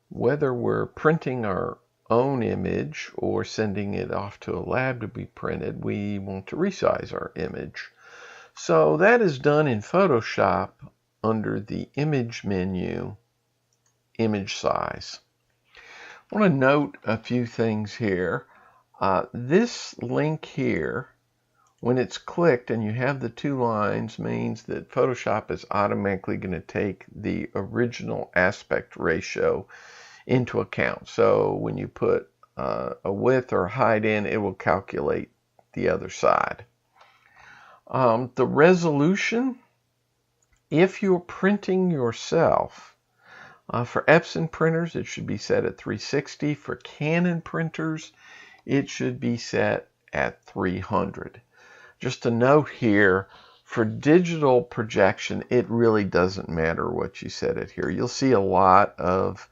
whether we're printing our own image or sending it off to a lab to be printed, we want to resize our image. So that is done in Photoshop under the Image menu, Image Size. I want to note a few things here. This link here, when it's clicked and you have the two lines, means that Photoshop is automatically going to take the original aspect ratio into account. So when you put a width or height in, it will calculate the other side. The resolution, if you're printing yourself, for Epson printers, it should be set at 360. For Canon printers, it should be set at 300. Just a note here, for digital projection, it really doesn't matter what you set it here. You'll see a lot of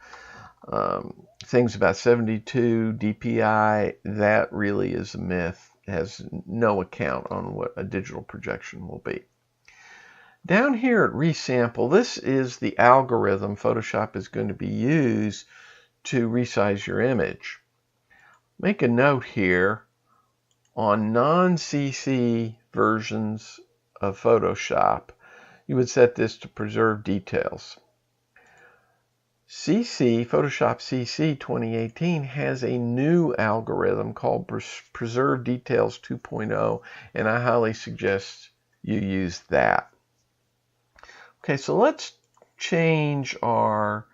things about 72 DPI. That really is a myth. It has no account on what a digital projection will be. Down here at Resample, this is the algorithm Photoshop is going to be used to resize your image. Make a note here, on non-CC versions of Photoshop, you would set this to preserve details. CC, Photoshop CC 2018 has a new algorithm called Preserve Details 2.0, and I highly suggest you use that. Okay, so let's change our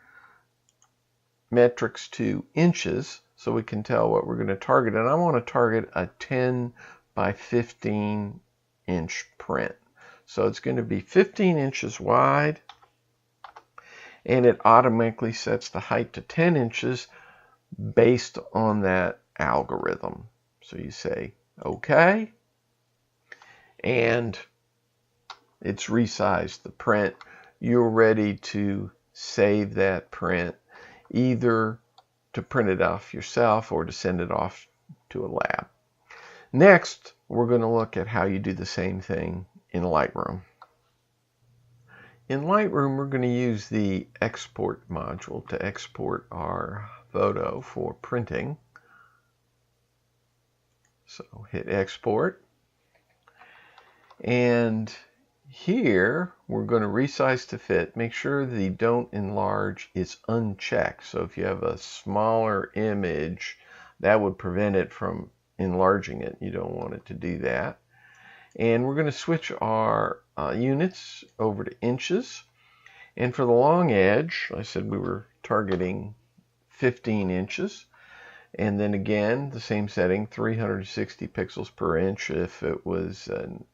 metrics to inches so we can tell what we're going to target. And I want to target a 10 by 15 inch print. So it's going to be 15 inches wide, and it automatically sets the height to 10 inches based on that algorithm. So you say OK, and it's resized the print. You're ready to save that print, either to print it off yourself or to send it off to a lab. Next, we're going to look at how you do the same thing in Lightroom. In Lightroom, we're going to use the export module to export our photo for printing. So hit export. And here, we're going to resize to fit. Make sure the don't enlarge is unchecked. So if you have a smaller image, that would prevent it from enlarging it. You don't want it to do that. And we're going to switch our units over to inches. And for the long edge, I said we were targeting 15 inches. And then again, the same setting, 360 pixels per inch if it was an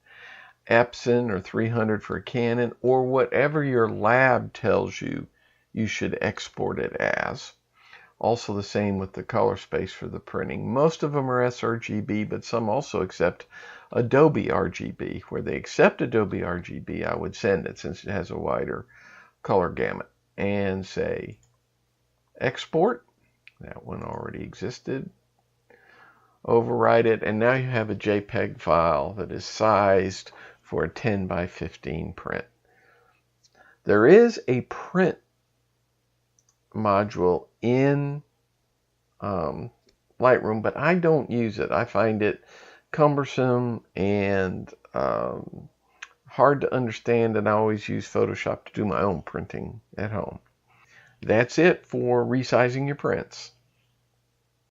Epson, or 300 for a Canon, or whatever your lab tells you you should export it as. Also the same with the color space for the printing. Most of them are sRGB, but some also accept Adobe RGB. Where they accept Adobe RGB, I would send it since it has a wider color gamut. And say export. That one already existed. Overwrite it, and now you have a JPEG file that is sized for a 10 by 15 print. There is a print module in Lightroom, but I don't use it. I find it cumbersome and hard to understand, and I always use Photoshop to do my own printing at home. That's it for resizing your prints.